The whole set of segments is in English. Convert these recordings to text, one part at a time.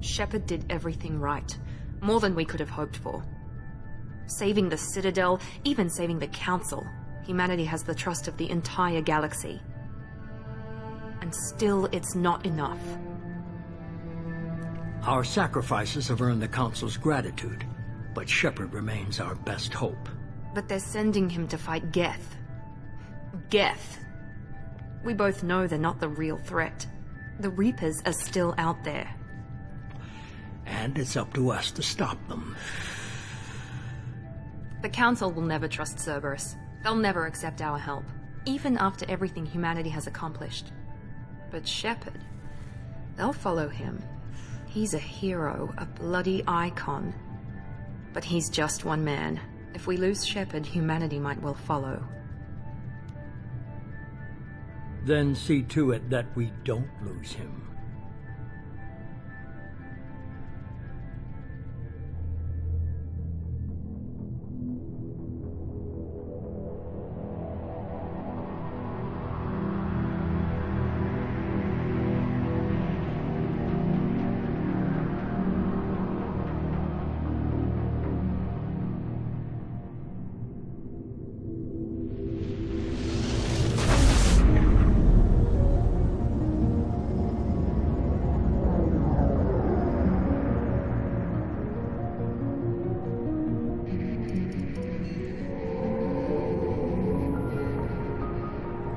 Shepard did everything right. More than we could have hoped for. Saving the Citadel, even saving the Council. Humanity has the trust of the entire galaxy. And still, it's not enough. Our sacrifices have earned the Council's gratitude, but Shepard remains our best hope. But they're sending him to fight Geth. Geth. We both know they're not the real threat. The Reapers are still out there. And it's up to us to stop them. The Council will never trust Cerberus. They'll never accept our help, even after everything humanity has accomplished. But Shepard, they'll follow him. He's a hero, a bloody icon. But he's just one man. If we lose Shepard, humanity might well follow. Then see to it that we don't lose him.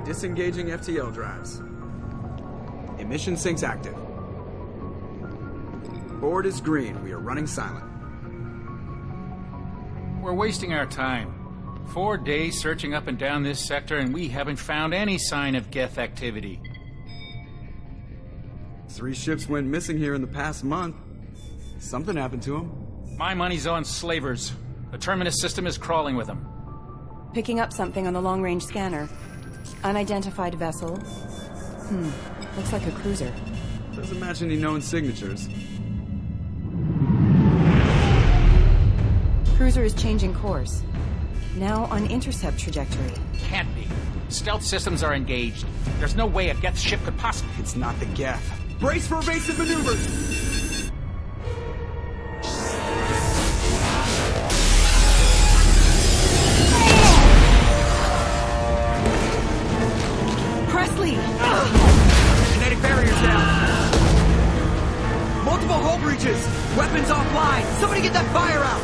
Disengaging FTL drives. Emission sinks active. Board is green. We are running silent. We're wasting our time. 4 days searching up and down this sector, and we haven't found any sign of Geth activity. 3 ships went missing here in the past month. Something happened to them. My money's on slavers. The Terminus system is crawling with them. Picking up something on the long-range scanner. Unidentified vessel. Looks like a cruiser. Doesn't match any known signatures. Cruiser is changing course. Now on intercept trajectory. Can't be. Stealth systems are engaged. There's no way a Geth ship could possibly... It's not the Geth. Brace for evasive maneuvers! Kinetic barriers down. Multiple hull breaches. Weapons offline. Somebody get that fire out.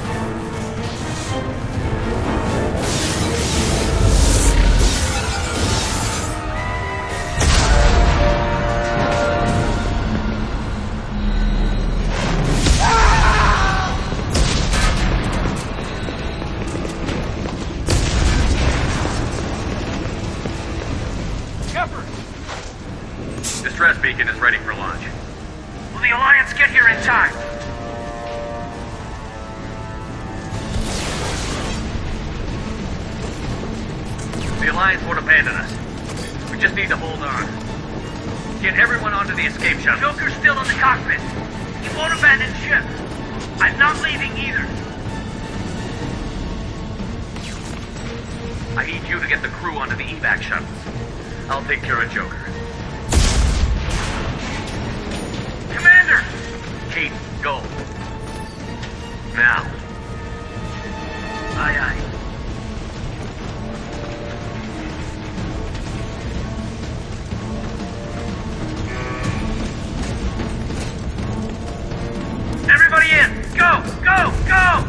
Distress beacon is ready for launch. Will the Alliance get here in time? The Alliance won't abandon us. We just need to hold on. Get everyone onto the escape shuttle. Joker's still in the cockpit. He won't abandon ship. I'm not leaving either. I need you to get the crew onto the evac shuttles. I'll take care of Joker. Commander! Kate, go. Now. Aye, aye. Everybody in! Go! Go! Go!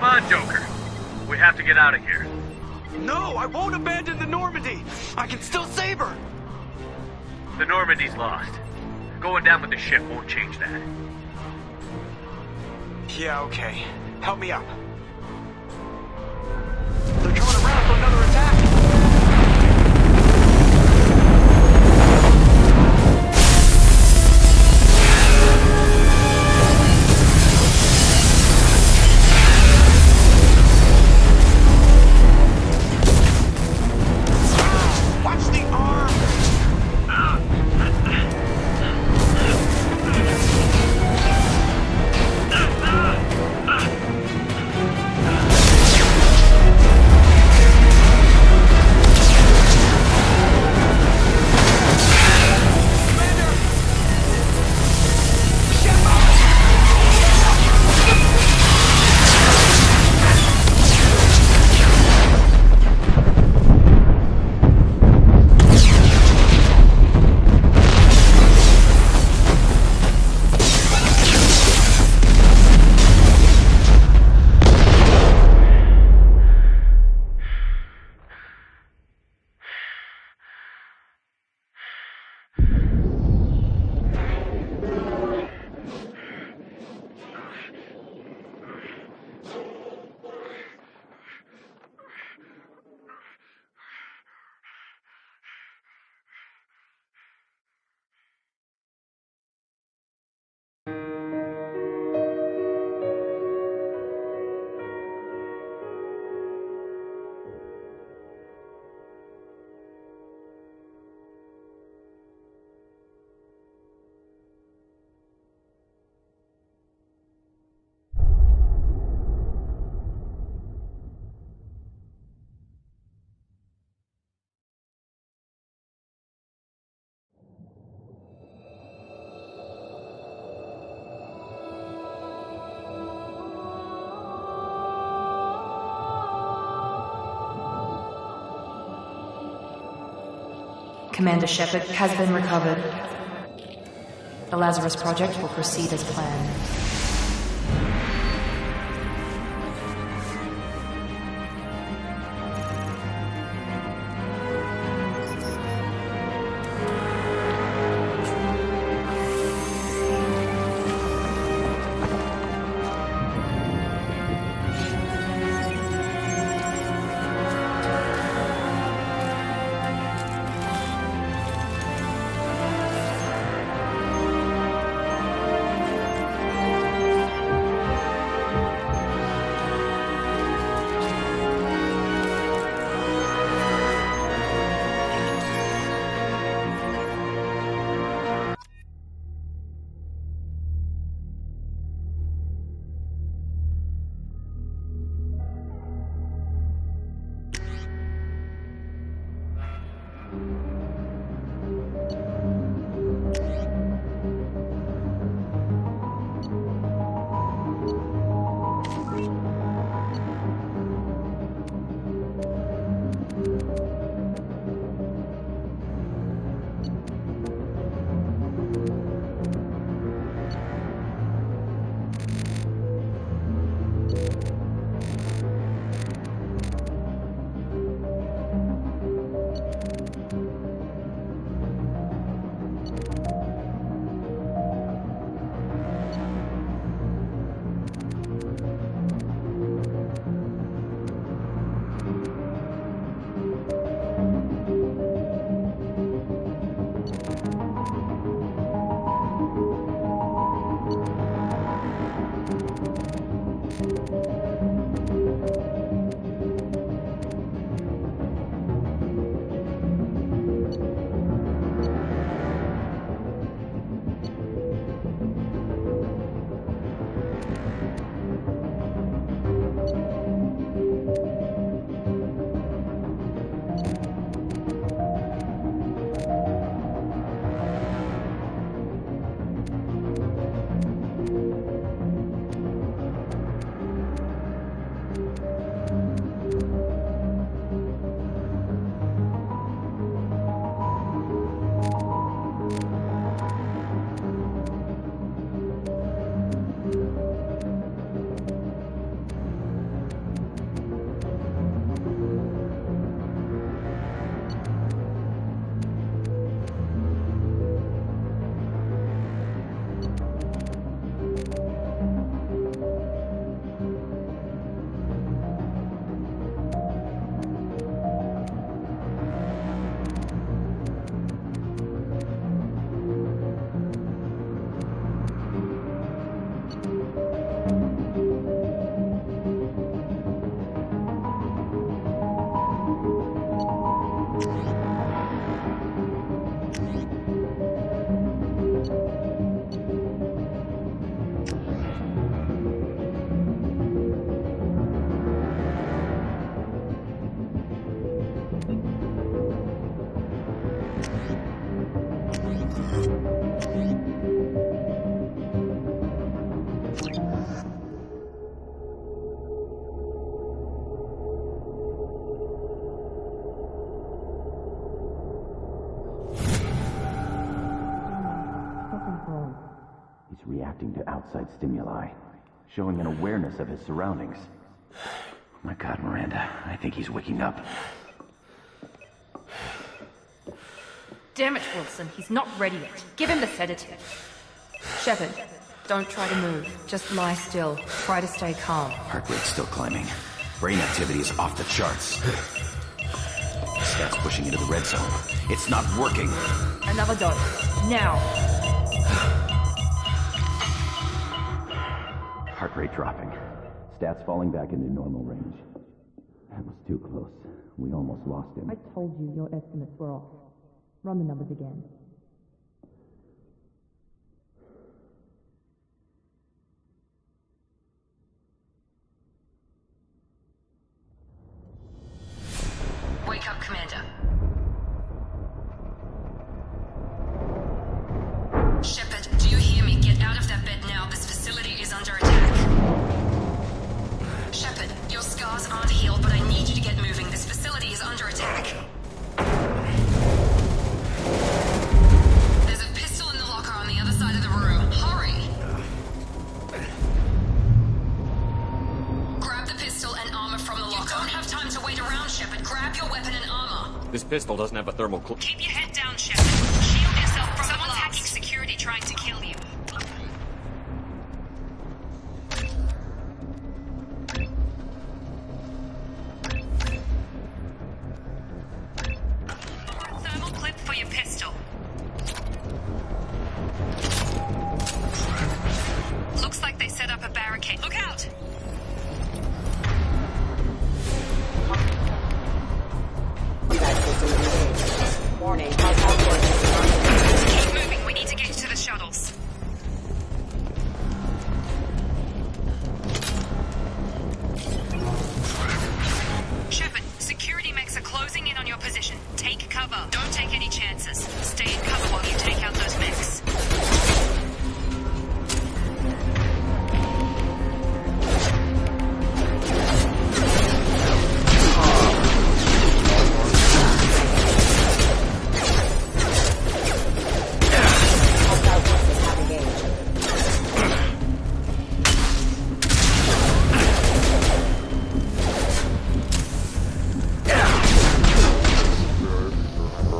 Come on, Joker. We have to get out of here. No, I won't abandon the Normandy. I can still save her. The Normandy's lost. Going down with the ship won't change that. Yeah, okay. Help me up. They're coming around for another attack. Watch the arm! Commander Shepard has been recovered. The Lazarus Project will proceed as planned. reacting to outside stimuli, showing an awareness of his surroundings. My God, Miranda, I think he's waking up. Damn it, Wilson, he's not ready yet. Give him the sedative. Shepard, don't try to move. Just lie still. Try to stay calm. Heart rate's still climbing. Brain activity is off the charts. Stats pushing into the red zone. It's not working. Another dose. Now. Heart rate dropping. Stats falling back into normal range. That was too close. We almost lost him. I told you your estimates were off. Run the numbers again. Wake up, Commander. Shepard, do you hear me? Get out of that bed now. This facility is under attack. Shepard, your scars aren't healed, but I need you to get moving. This facility is under attack. There's a pistol in the locker on the other side of the room. Hurry! Grab the pistol and armor from the locker. You don't have time to wait around, Shepard. Grab your weapon and armor. This pistol doesn't have a thermal Keep your head down, Shepard. Shield yourself from someone's hacking security trying to kill you. Thermal clip for your pistol. Looks like they set up a barricade. Look out! Warning. Keep moving. We need to get you to the shuttles. Shepard, security mechs are closing in on your position. Take cover. Don't take any chances. Stay in cover while you take out those mechs.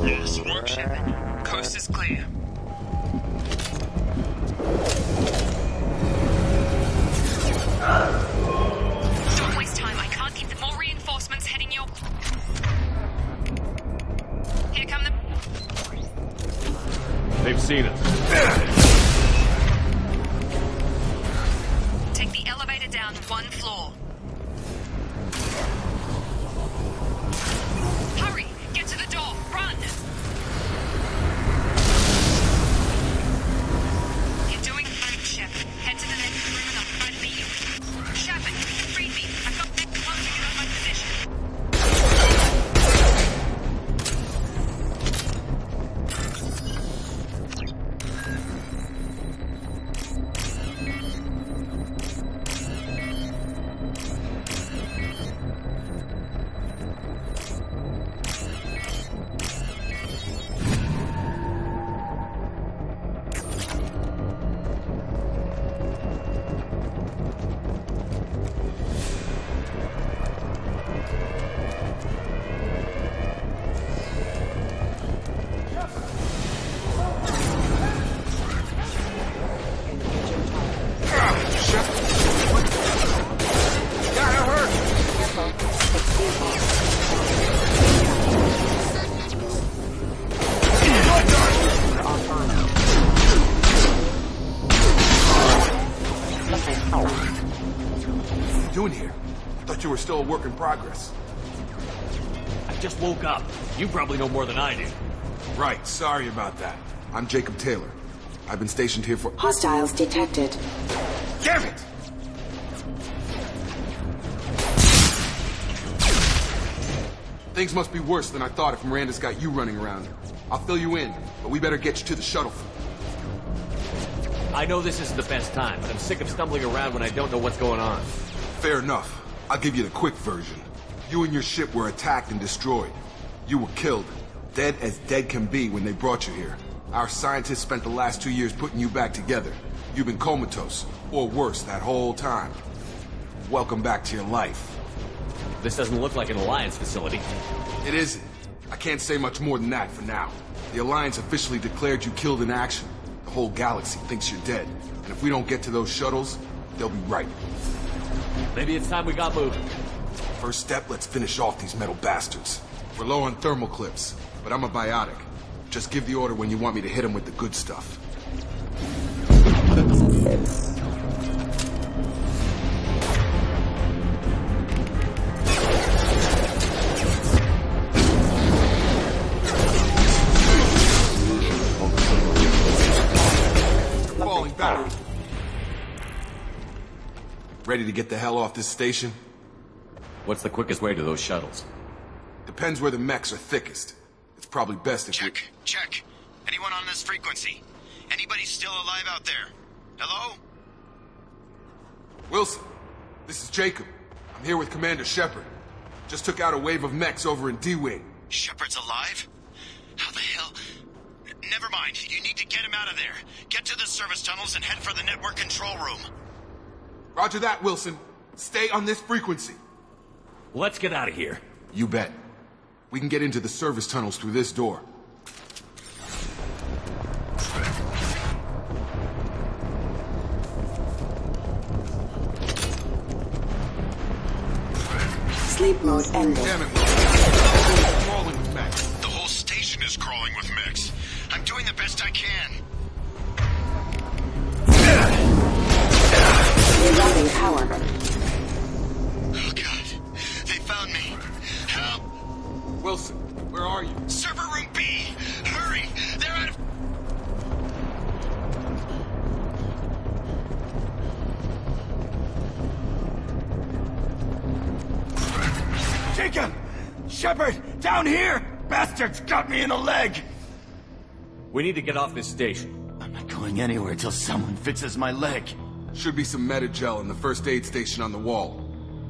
Nice work, Shepard. Coast is clear. Don't waste time. I can't keep more reinforcements heading your... Here come the... They've seen us. Take the elevator down one floor. Hurry! Get to the door! Run! You're doing fine, Shepard. Head to the next room and I'll try to beat you. Shepard, read me. I've got them closing in on my position. Doing here? Thought you were still a work in progress. I just woke up. You probably know more than I do. Right, sorry about that. I'm Jacob Taylor. I've been stationed here for... Hostiles detected. Damn it! Things must be worse than I thought if Miranda's got you running around. I'll fill you in, but we better get you to the shuttle. I know this isn't the best time, but I'm sick of stumbling around when I don't know what's going on. Fair enough. I'll give you the quick version. You and your ship were attacked and destroyed. You were killed. Dead as dead can be when they brought you here. Our scientists spent the last 2 years putting you back together. You've been comatose, or worse, that whole time. Welcome back to your life. This doesn't look like an Alliance facility. It isn't. I can't say much more than that for now. The Alliance officially declared you killed in action. The whole galaxy thinks you're dead. And if we don't get to those shuttles, they'll be right. Maybe it's time we got moving. First step, let's finish off these metal bastards. We're low on thermal clips, but I'm a biotic. Just give the order when you want me to hit them with the good stuff. Falling back. Ready to get the hell off this station? What's the quickest way to those shuttles? Depends where the mechs are thickest. It's probably best if Check. Anyone on this frequency? Anybody still alive out there? Hello? Wilson, this is Jacob. I'm here with Commander Shepard. Just took out a wave of mechs over in D-Wing. Shepard's alive? How the hell? Never mind. You need to get him out of there. Get to the service tunnels and head for the network control room. Roger that, Wilson. Stay on this frequency. Let's get out of here. You bet. We can get into the service tunnels through this door. Sleep mode ended. Damn it, Wilson. Crawling with mechs. The whole station is crawling with mechs. I'm doing the best I can. Rerouting power. Oh, God. They found me. Help! Wilson, where are you? Server room B! Hurry! They're out of... Jacob! Shepard! Down here! Bastards got me in the leg! We need to get off this station. I'm not going anywhere till someone fixes my leg. Should be some metagel in the first aid station on the wall.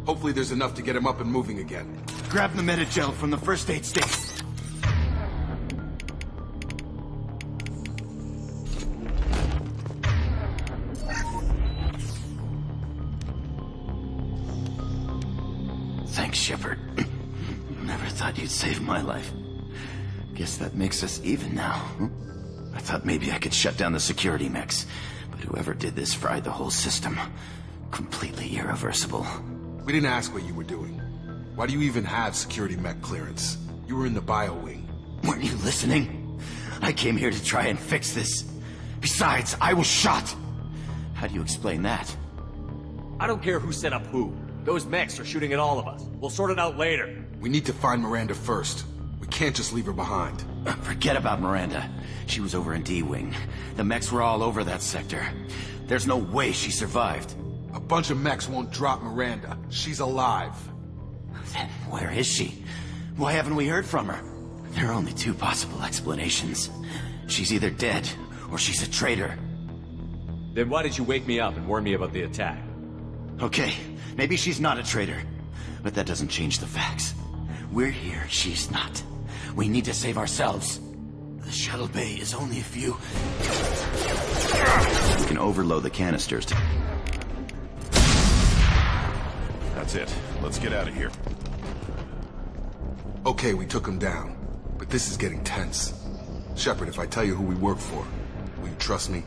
Hopefully there's enough to get him up and moving again. Grab the metagel from the first aid station. Thanks, Shepard. Never thought you'd save my life. Guess that makes us even now. I thought maybe I could shut down the security mechs, but whoever did this fried the whole system. Completely irreversible. We didn't ask what you were doing. Why do you even have security mech clearance? You were in the bio wing. Weren't you listening? I came here to try and fix this. Besides, I was shot. How do you explain that? I don't care who set up who. Those mechs are shooting at all of us. We'll sort it out later. We need to find Miranda first. We can't just leave her behind. Forget about Miranda. She was over in D-Wing. The mechs were all over that sector. There's no way she survived. A bunch of mechs won't drop Miranda. She's alive. Then where is she? Why haven't we heard from her? There are only two possible explanations. She's either dead, or she's a traitor. Then why did you wake me up and warn me about the attack? Okay, maybe she's not a traitor. But that doesn't change the facts. We're here, she's not. We need to save ourselves. The shuttle bay is only a few... We can overload the canisters to... That's it. Let's get out of here. Okay, we took him down. But this is getting tense. Shepard, if I tell you who we work for, will you trust me?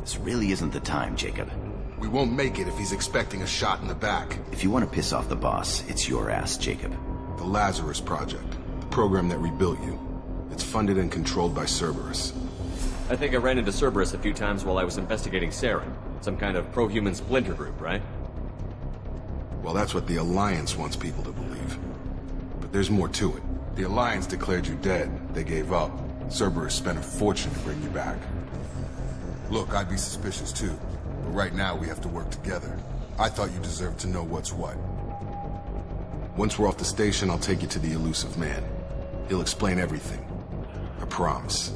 This really isn't the time, Jacob. We won't make it if he's expecting a shot in the back. If you want to piss off the boss, it's your ass, Jacob. The Lazarus Project. The program that rebuilt you. It's funded and controlled by Cerberus. I think I ran into Cerberus a few times while I was investigating Saren. Some kind of pro-human splinter group, right? Well, that's what the Alliance wants people to believe. But there's more to it. The Alliance declared you dead. They gave up. Cerberus spent a fortune to bring you back. Look, I'd be suspicious too. But right now, we have to work together. I thought you deserved to know what's what. Once we're off the station, I'll take you to the elusive man. He'll explain everything. I promise.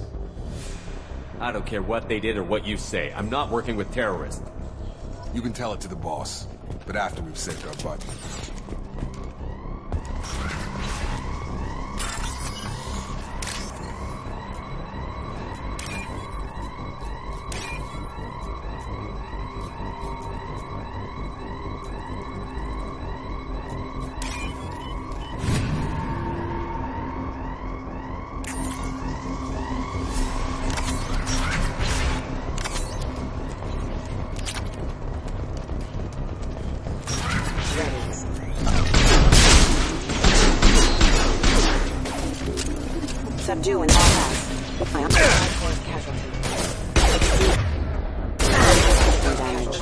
I don't care what they did or what you say. I'm not working with terrorists. You can tell it to the boss, but after we've saved our butt. due in all hands. My unfortunate casualty. Damage.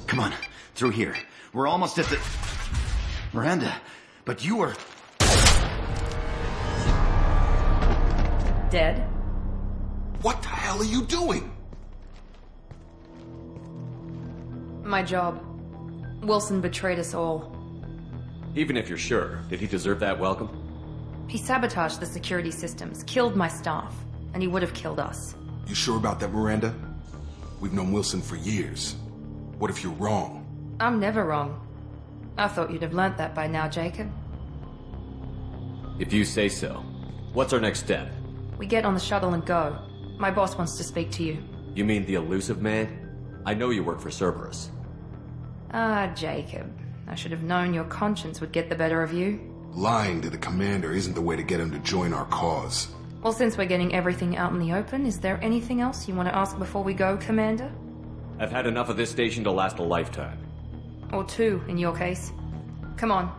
Come on, through here. We're almost at the... Miranda, but you were... Dead? What the hell are you doing? My job. Wilson betrayed us all. Even if you're sure, did he deserve that welcome? He sabotaged the security systems, killed my staff, and he would have killed us. You sure about that, Miranda? We've known Wilson for years. What if you're wrong? I'm never wrong. I thought you'd have learnt that by now, Jacob. If you say so. What's our next step? We get on the shuttle and go. My boss wants to speak to you. You mean the elusive man? I know you work for Cerberus. Ah, Jacob. I should have known your conscience would get the better of you. Lying to the commander isn't the way to get him to join our cause. Well, since we're getting everything out in the open, is there anything else you want to ask before we go, Commander? I've had enough of this station to last a lifetime. Or two, in your case. Come on.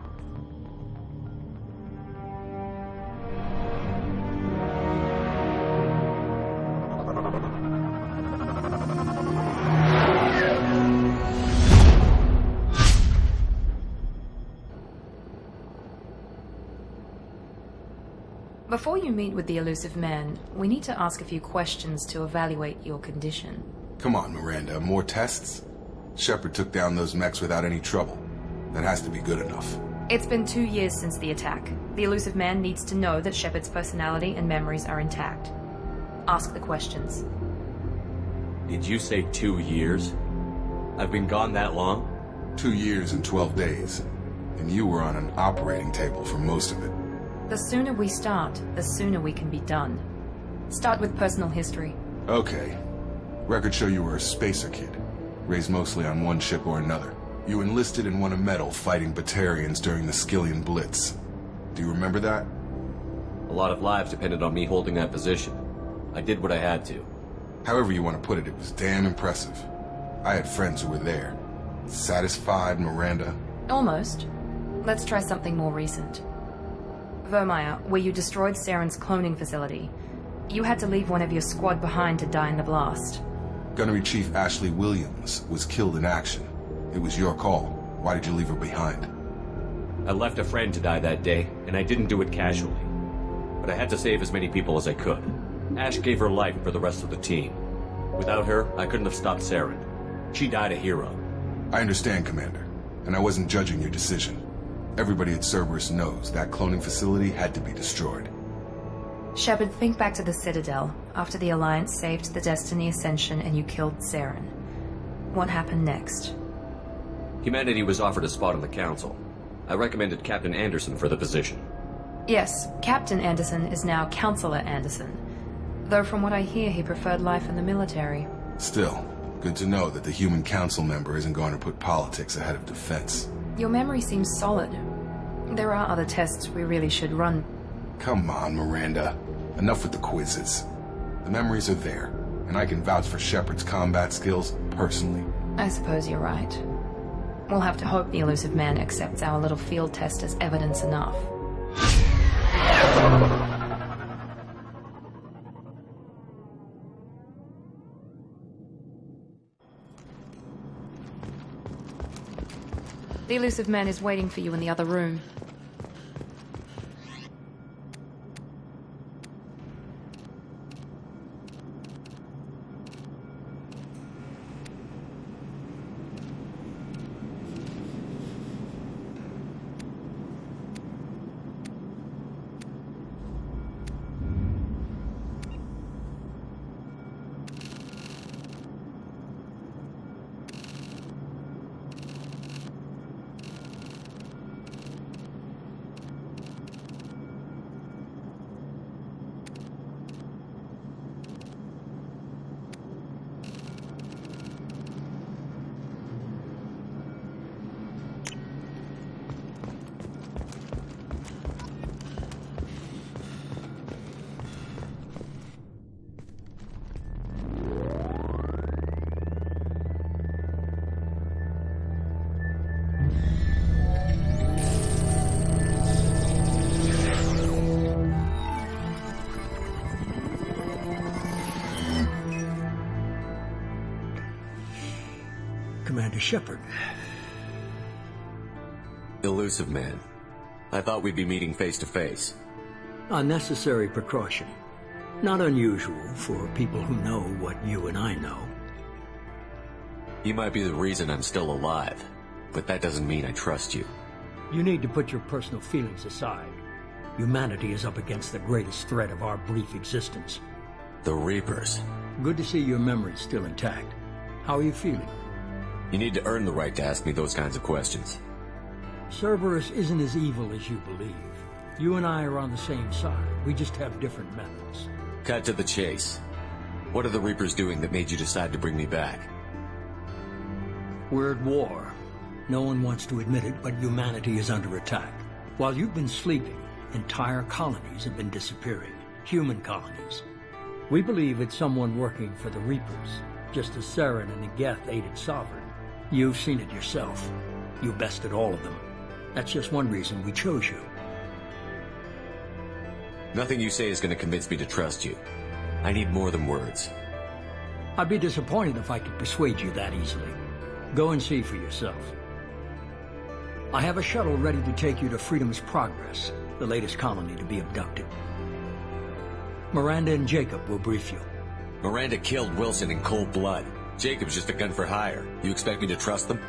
Before you meet with the elusive man, we need to ask a few questions to evaluate your condition. Come on, Miranda, more tests? Shepard took down those mechs without any trouble. That has to be good enough. It's been 2 years since the attack. The elusive man needs to know that Shepard's personality and memories are intact. Ask the questions. Did you say 2 years? I've been gone that long? 2 years and 12 days. And you were on an operating table for most of it. The sooner we start, the sooner we can be done. Start with personal history. Okay. Records show you were a spacer kid, raised mostly on one ship or another. You enlisted and won a medal fighting Batarians during the Skillian Blitz. Do you remember that? A lot of lives depended on me holding that position. I did what I had to. However you want to put it, it was damn impressive. I had friends who were there. Satisfied, Miranda? Almost. Let's try something more recent. Vermeer, where you destroyed Saren's cloning facility. You had to leave one of your squad behind to die in the blast. Gunnery Chief Ashley Williams was killed in action. It was your call. Why did you leave her behind? I left a friend to die that day, and I didn't do it casually. But I had to save as many people as I could. Ash gave her life for the rest of the team. Without her, I couldn't have stopped Saren. She died a hero. I understand, Commander, and I wasn't judging your decision. Everybody at Cerberus knows that cloning facility had to be destroyed. Shepard, think back to the Citadel, after the Alliance saved the Destiny Ascension and you killed Saren. What happened next? Humanity was offered a spot on the Council. I recommended Captain Anderson for the position. Yes, Captain Anderson is now Counselor Anderson. Though from what I hear, he preferred life in the military. Still, good to know that the human council member isn't going to put politics ahead of defense. Your memory seems solid. There are other tests we really should run. Come on, Miranda. Enough with the quizzes. The memories are there, and and I can vouch for Shepard's combat skills personally. I suppose you're right. We'll have to hope the elusive man accepts our little field test as evidence enough. The elusive man is waiting for you in the other room. Commander Shepard. Elusive man. I thought we'd be meeting face to face. Unnecessary precaution. Not unusual for people who know what you and I know. You might be the reason I'm still alive, but that doesn't mean I trust you. You need to put your personal feelings aside. Humanity is up against the greatest threat of our brief existence. The Reapers. Good to see your memory's still intact. How are you feeling? You need to earn the right to ask me those kinds of questions. Cerberus isn't as evil as you believe. You and I are on the same side. We just have different methods. Cut to the chase. What are the Reapers doing that made you decide to bring me back? We're at war. No one wants to admit it, but humanity is under attack. While you've been sleeping, entire colonies have been disappearing. Human colonies. We believe it's someone working for the Reapers, just as Saren and the Geth aided Sovereign. You've seen it yourself. You bested all of them. That's just one reason we chose you. Nothing you say is going to convince me to trust you. I need more than words. I'd be disappointed if I could persuade you that easily. Go and see for yourself. I have a shuttle ready to take you to Freedom's Progress, the latest colony to be abducted. Miranda and Jacob will brief you. Miranda killed Wilson in cold blood. Jacob's just a gun for hire. You expect me to trust them?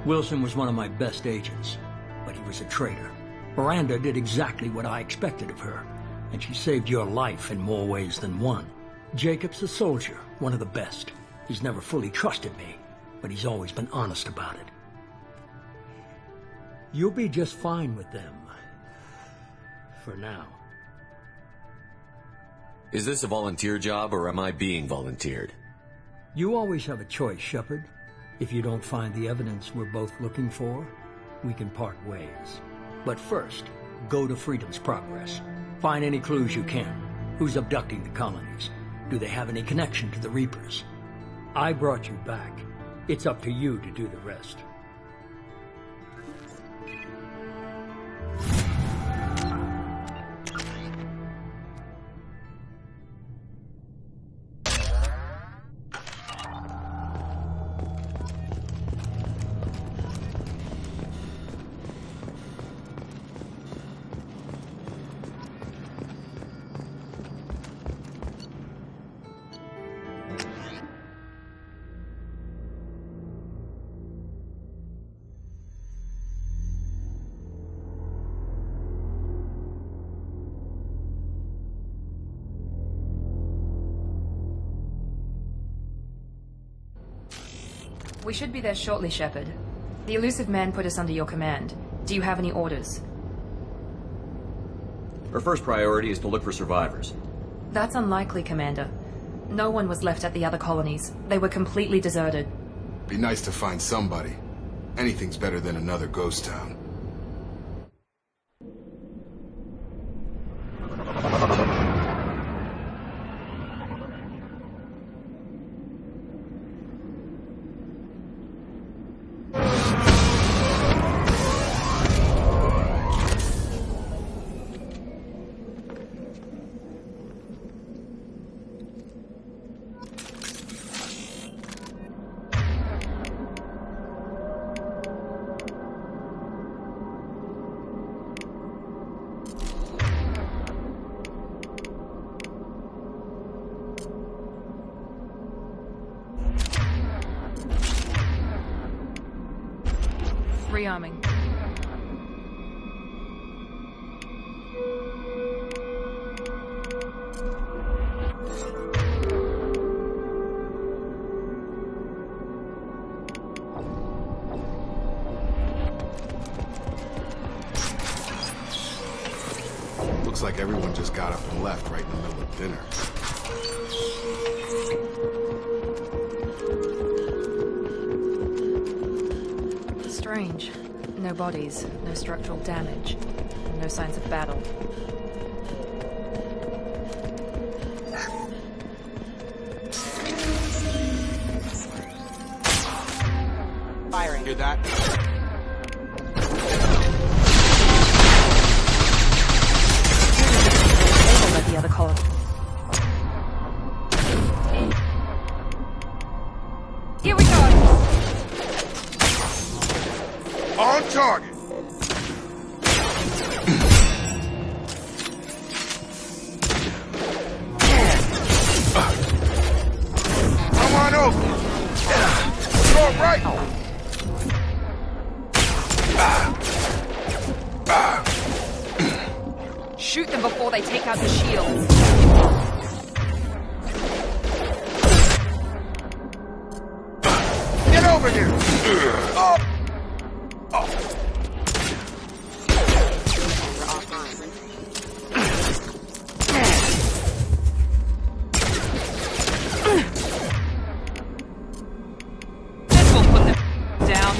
Wilson was one of my best agents, but he was a traitor. Miranda did exactly what I expected of her, and she saved your life in more ways than one. Jacob's a soldier, one of the best. He's never fully trusted me, but he's always been honest about it. You'll be just fine with them. For now. Is this a volunteer job, or am I being volunteered? You always have a choice, Shepard. If you don't find the evidence we're both looking for, we can part ways. But first, go to Freedom's Progress. Find any clues you can. Who's abducting the colonies? Do they have any connection to the Reapers? I brought you back. It's up to you to do the rest. We should be there shortly, Shepard. The elusive man put us under your command. Do you have any orders? Our first priority is to look for survivors. That's unlikely, Commander. No one was left at the other colonies. They were completely deserted. Be nice to find somebody. Anything's better than another ghost town. Rearming. Looks like everyone just got up and left right in the middle of dinner. Strange. No bodies, no structural damage, no signs of battle. Firing. Hear that? Let the other column. Here we go! On target! Come on over! Go right! Shoot them before they take out the shields. Get over here! Oh! This will put them down.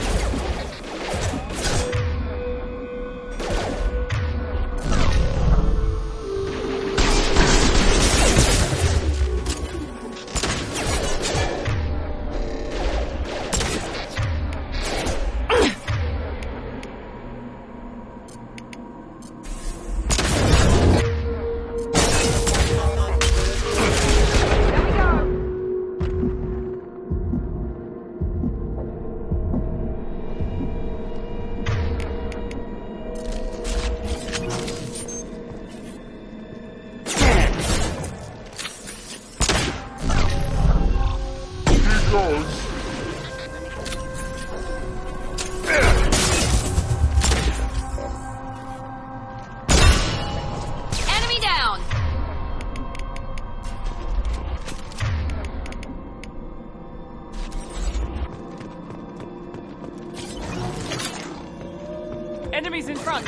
Enemy down! Enemies in front!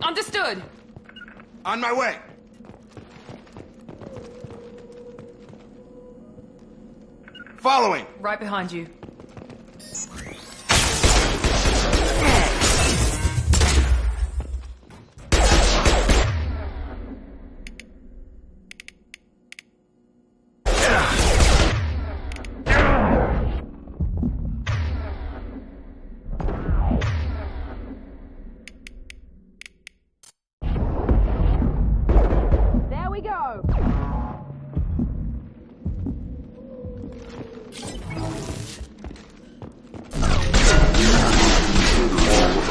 Understood! On my way! Following! Right behind you. There we go!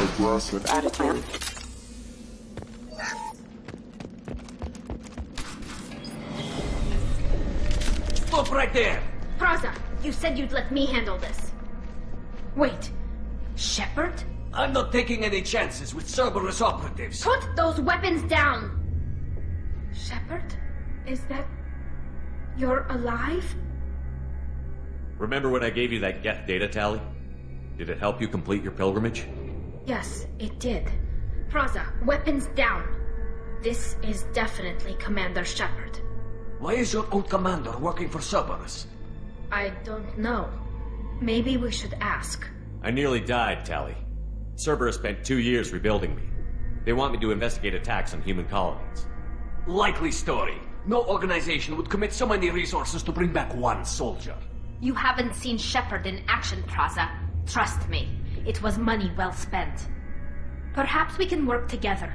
Aggressive attitude. Stop right there! Praza, you said you'd let me handle this. Wait, Shepard? I'm not taking any chances with Cerberus operatives. Put those weapons down! Shepard? Is that... you're alive? Remember when I gave you that Geth data tally? Did it help you complete your pilgrimage? Yes, it did. Praza, weapons down. This is definitely Commander Shepard. Why is your old commander working for Cerberus? I don't know. Maybe we should ask. I nearly died, Tally. Cerberus spent 2 years rebuilding me. They want me to investigate attacks on human colonies. Likely story. No organization would commit so many resources to bring back one soldier. You haven't seen Shepard in action, Praza. Trust me, it was money well spent. Perhaps we can work together.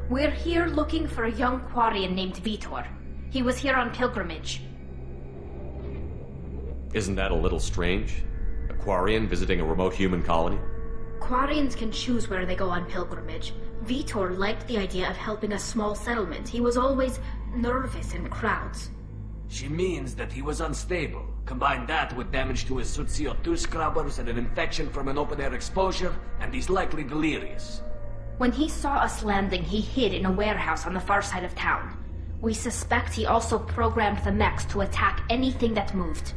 We're here looking for a young Quarian named Vitor. He was here on pilgrimage. Isn't that a little strange? A Quarian visiting a remote human colony? Quarians can choose where they go on pilgrimage. Vitor liked the idea of helping a small settlement. He was always nervous in crowds. She means that he was unstable. Combine that with damage to his suit CO2 scrubbers and an infection from an open-air exposure, and he's likely delirious. When he saw us landing, he hid in a warehouse on the far side of town. We suspect he also programmed the mechs to attack anything that moved.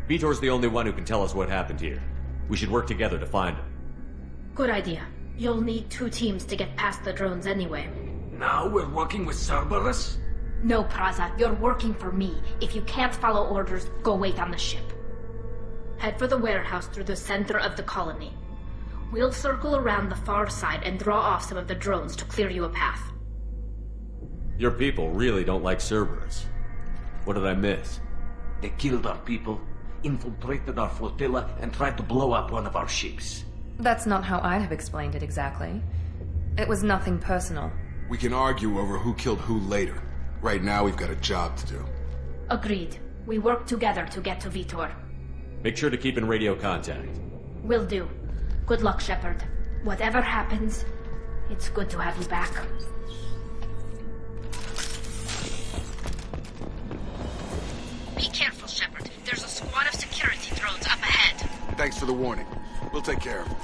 Vitor's the only one who can tell us what happened here. We should work together to find him. Good idea. You'll need 2 teams to get past the drones anyway. Now we're working with Cerberus? No, Praza, you're working for me. If you can't follow orders, go wait on the ship. Head for the warehouse through the center of the colony. We'll circle around the far side and draw off some of the drones to clear you a path. Your people really don't like Cerberus. What did I miss? They killed our people, infiltrated our flotilla, and tried to blow up one of our ships. That's not how I'd have explained it exactly. It was nothing personal. We can argue over who killed who later. Right now, we've got a job to do. Agreed. We work together to get to Vitor. Make sure to keep in radio contact. Will do. Good luck, Shepard. Whatever happens, it's good to have you back. Be careful, Shepard. There's a squad of security drones up ahead. Thanks for the warning. We'll take care of it.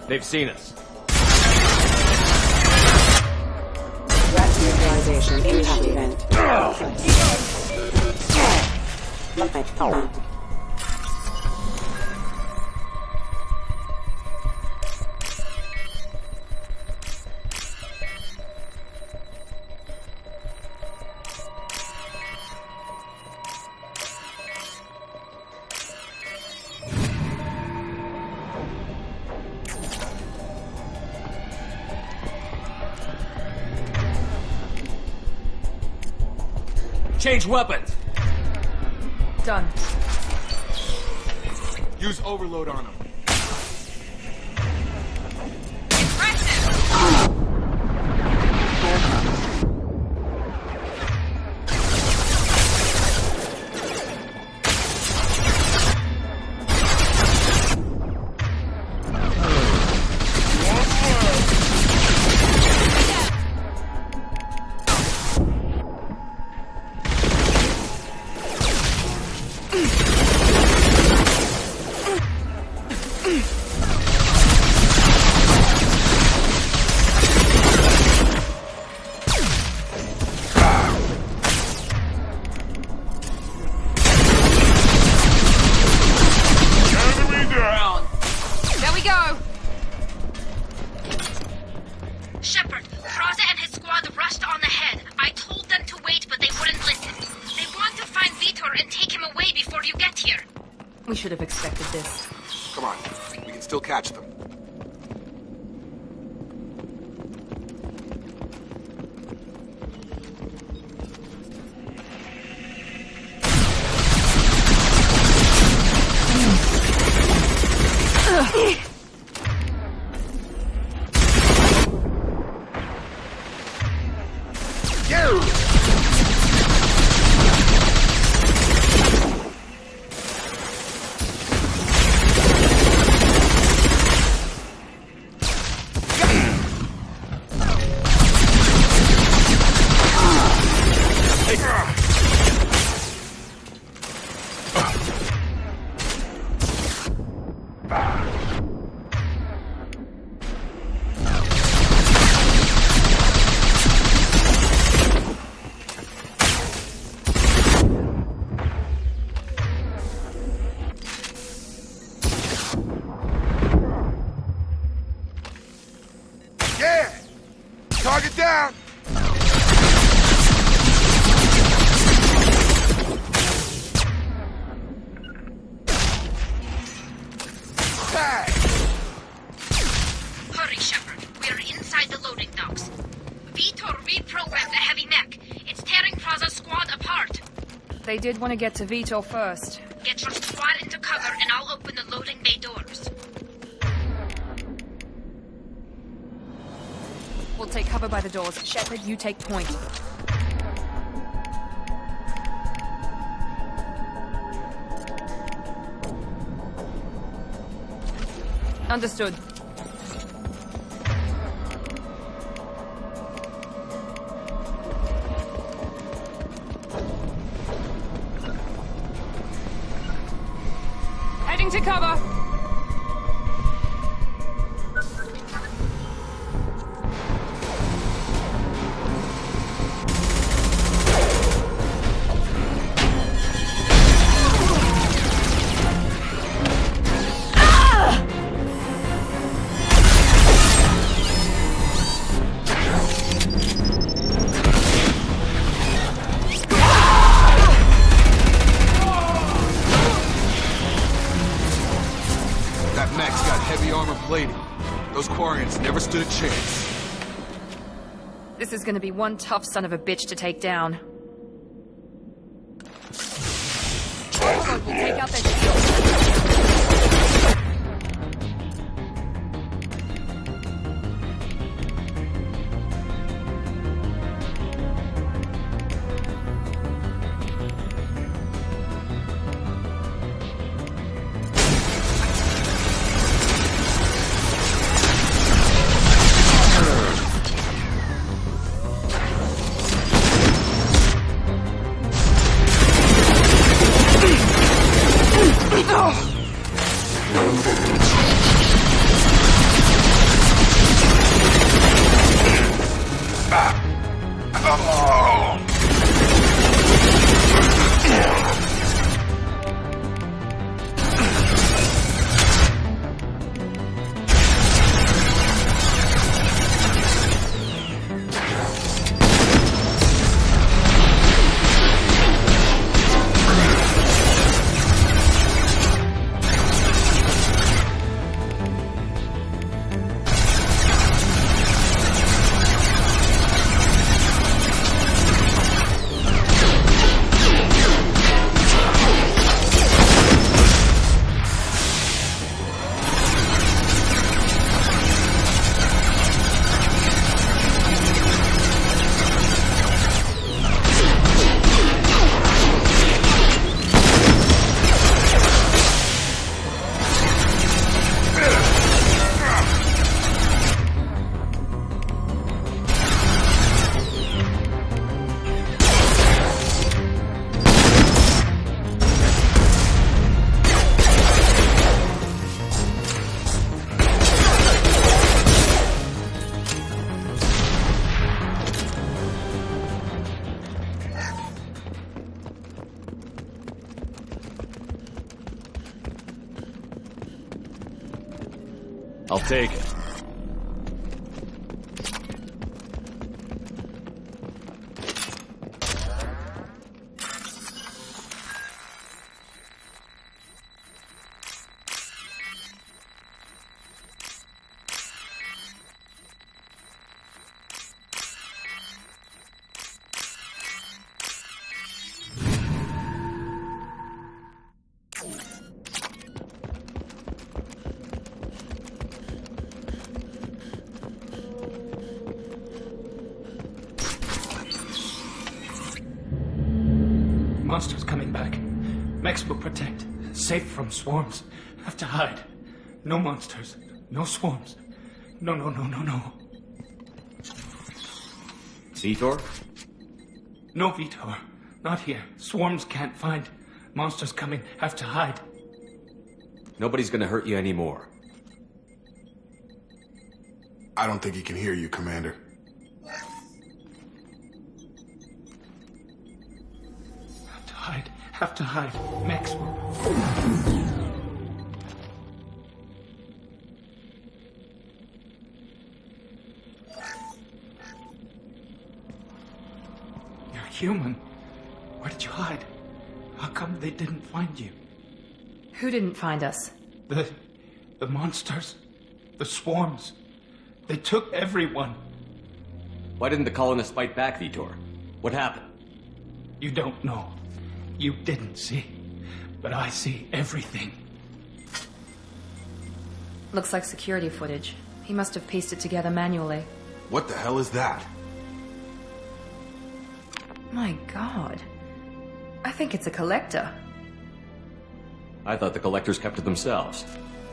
They've seen us. Threat neutralization incompetent. Change weapons! Done. Use overload on him. We should have expected this. Come on, we can still catch them. Target down! reprogrammed the heavy mech. It's tearing Praza's squad apart. They did want to get to Vito first. Get your squad into cover and I'll open the loading bay doors. We'll take cover by the doors. Shepard, you take point. Understood. Heading to cover. Never stood a chance. This is gonna be one tough son of a bitch to take down. We'll take out their shields. I'll take it. Monsters coming back. Mechs will protect. Safe from swarms. Have to hide. No monsters. No swarms. No. Vitor? No Vitor. Not here. Swarms can't find. Monsters coming. Have to hide. Nobody's gonna hurt you anymore. I don't think he can hear you, Commander. Have to hide. Mechs will... You're human. Where did you hide? How come they didn't find you? Who didn't find us? The monsters. The swarms. They took everyone. Why didn't the colonists fight back, Vitor? What happened? You don't know. You didn't see. But I see everything. Looks like security footage. He must have pieced it together manually. What the hell is that? My god. I think it's a collector. I thought the collectors kept to themselves.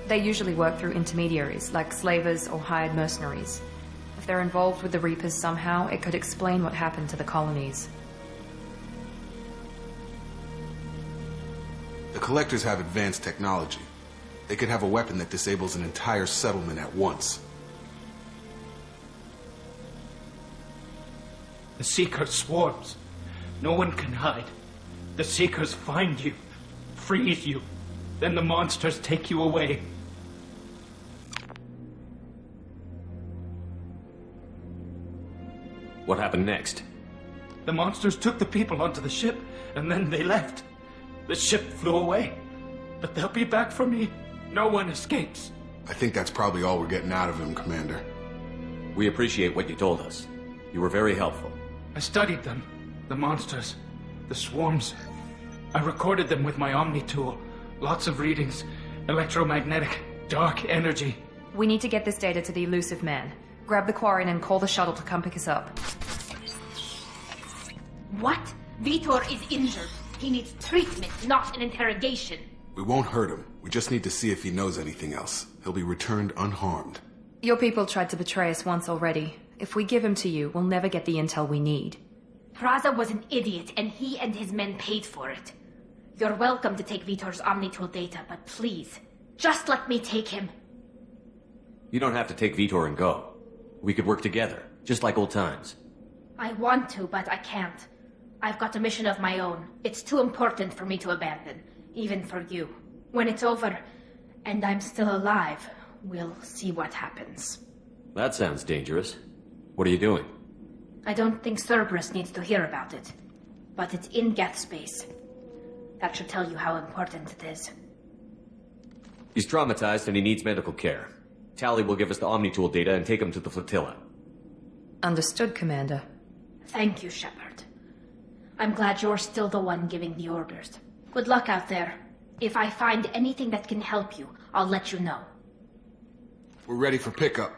They usually work through intermediaries, like slavers or hired mercenaries. If they're involved with the Reapers somehow, it could explain what happened to the colonies. The collectors have advanced technology. They could have a weapon that disables an entire settlement at once. The Seeker swarms. No one can hide. The Seekers find you, freeze you, then the monsters take you away. What happened next? The monsters took the people onto the ship, and then they left. The ship flew away. But they'll be back for me. No one escapes. I think that's probably all we're getting out of him, Commander. We appreciate what you told us. You were very helpful. I studied them. The monsters. The swarms. I recorded them with my Omni tool. Lots of readings. Electromagnetic. Dark energy. We need to get this data to the elusive man. Grab the Quarian and call the shuttle to come pick us up. What? Vitor is injured. He needs treatment, not an interrogation. We won't hurt him. We just need to see if he knows anything else. He'll be returned unharmed. Your people tried to betray us once already. If we give him to you, we'll never get the intel we need. Praza was an idiot, and he and his men paid for it. You're welcome to take Vitor's Omnitool data, but please, just let me take him. You don't have to take Vitor and go. We could work together, just like old times. I want to, but I can't. I've got a mission of my own. It's too important for me to abandon, even for you. When it's over, and I'm still alive, we'll see what happens. That sounds dangerous. What are you doing? I don't think Cerberus needs to hear about it. But it's in Geth space. That should tell you how important it is. He's traumatized and he needs medical care. Tally will give us the Omnitool data and take him to the flotilla. Understood, Commander. Thank you, Shepard. I'm glad you're still the one giving the orders. Good luck out there. If I find anything that can help you, I'll let you know. We're ready for pickup.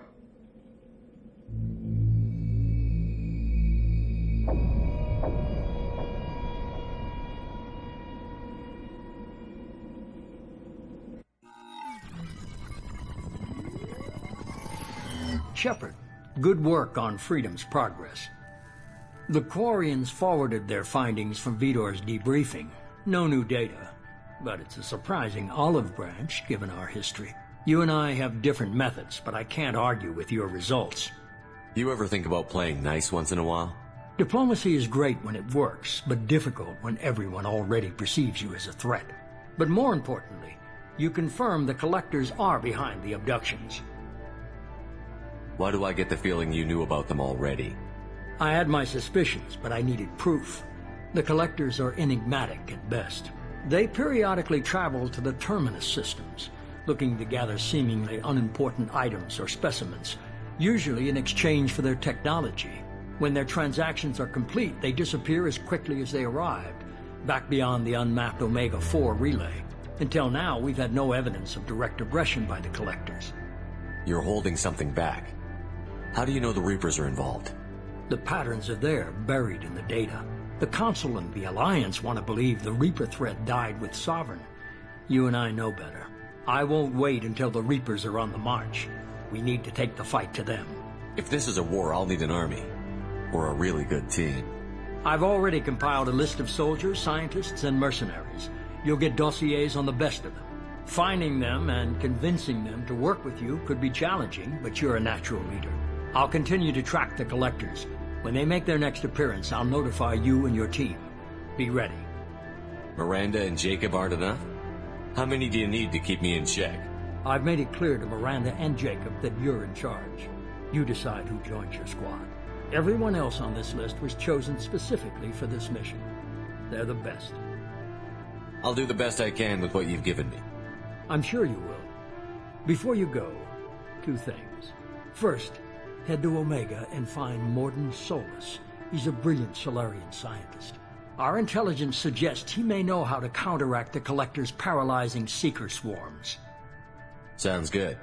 Shepard, good work on Freedom's progress. The Quarians forwarded their findings from Vitor's debriefing. No new data, but it's a surprising olive branch given our history. You and I have different methods, but I can't argue with your results. You ever think about playing nice once in a while? Diplomacy is great when it works, but difficult when everyone already perceives you as a threat. But more importantly, you confirm the collectors are behind the abductions. Why do I get the feeling you knew about them already? I had my suspicions, but I needed proof. The collectors are enigmatic at best. They periodically travel to the terminus systems, looking to gather seemingly unimportant items or specimens, usually in exchange for their technology. When their transactions are complete, they disappear as quickly as they arrived, back beyond the unmapped Omega-4 relay. Until now, we've had no evidence of direct aggression by the collectors. You're holding something back. How do you know the Reapers are involved? The patterns are there, buried in the data. The Council and the Alliance want to believe the Reaper threat died with Sovereign. You and I know better. I won't wait until the Reapers are on the march. We need to take the fight to them. If this is a war, I'll need an army. Or a really good team. I've already compiled a list of soldiers, scientists, and mercenaries. You'll get dossiers on the best of them. Finding them and convincing them to work with you could be challenging, but you're a natural leader. I'll continue to track the collectors. When they make their next appearance, I'll notify you and your team. Be ready. Miranda and Jacob aren't enough? How many do you need to keep me in check? I've made it clear to Miranda and Jacob that you're in charge. You decide who joins your squad. Everyone else on this list was chosen specifically for this mission. They're the best. I'll do the best I can with what you've given me. I'm sure you will. Before you go, 2 things. First, Head to Omega and find Morden Solus. He's a brilliant Solarian scientist. Our intelligence suggests he may know how to counteract the Collector's paralyzing Seeker swarms. Sounds good.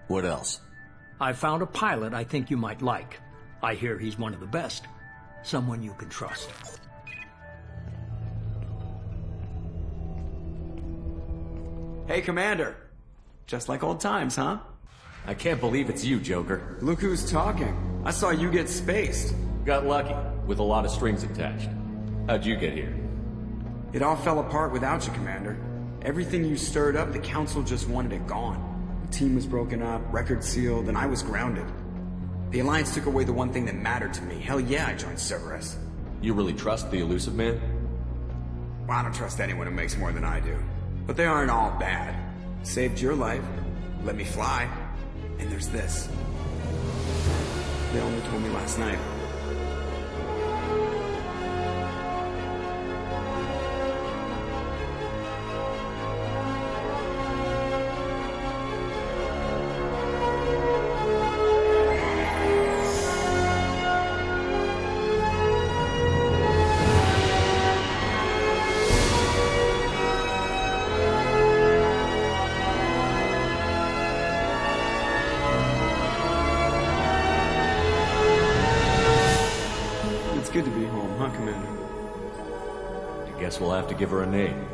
What else? I found a pilot I think you might like. I hear he's one of the best. Someone you can trust. Hey, Commander. Just like old times, huh? I can't believe it's you, Joker. Look who's talking. I saw you get spaced. Got lucky, with a lot of strings attached. How'd you get here? It all fell apart without you, Commander. Everything you stirred up, the Council just wanted it gone. The team was broken up, record sealed, and I was grounded. The Alliance took away the one thing that mattered to me. Hell yeah, I joined Cerberus. You really trust the Elusive Man? Well, I don't trust anyone who makes more than I do. But they aren't all bad. Saved your life, let me fly, and there's this. They only told me last night. Good to be home, huh, Commander? I guess we'll have to give her a name.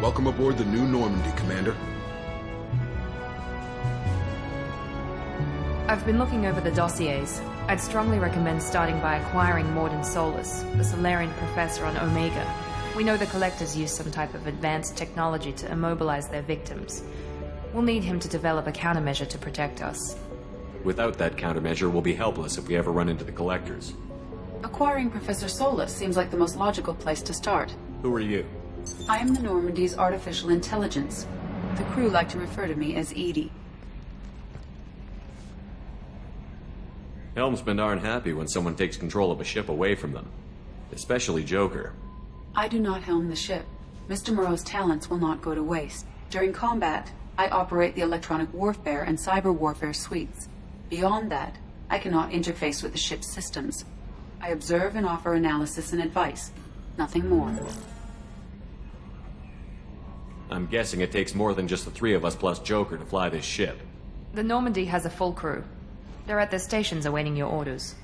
Welcome aboard the new Normandy, Commander. I've been looking over the dossiers. I'd strongly recommend starting by acquiring Morden Solus, the Solarian professor on Omega. We know the Collectors use some type of advanced technology to immobilize their victims. We'll need him to develop a countermeasure to protect us. Without that countermeasure, we'll be helpless if we ever run into the Collectors. Acquiring Professor Solus seems like the most logical place to start. Who are you? I am the Normandy's artificial intelligence. The crew like to refer to me as Edie. Helmsmen aren't happy when someone takes control of a ship away from them. Especially Joker. I do not helm the ship. Mr. Moreau's talents will not go to waste. During combat, I operate the electronic warfare and cyber warfare suites. Beyond that, I cannot interface with the ship's systems. I observe and offer analysis and advice. Nothing more. I'm guessing it takes more than just the three of us plus Joker to fly this ship. The Normandy has a full crew. They're at their stations awaiting your orders.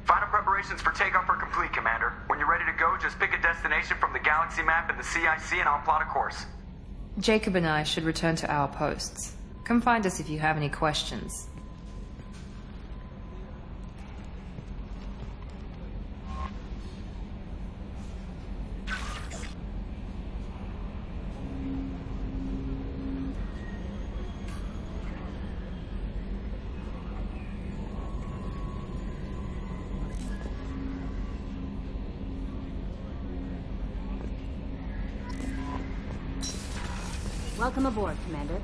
Final preparations for takeoff are complete, Commander. When you're ready to go, just pick a destination from the galaxy map and the CIC and I'll plot a course. Jacob and I should return to our posts. Come find us if you have any questions. Welcome aboard, Commander.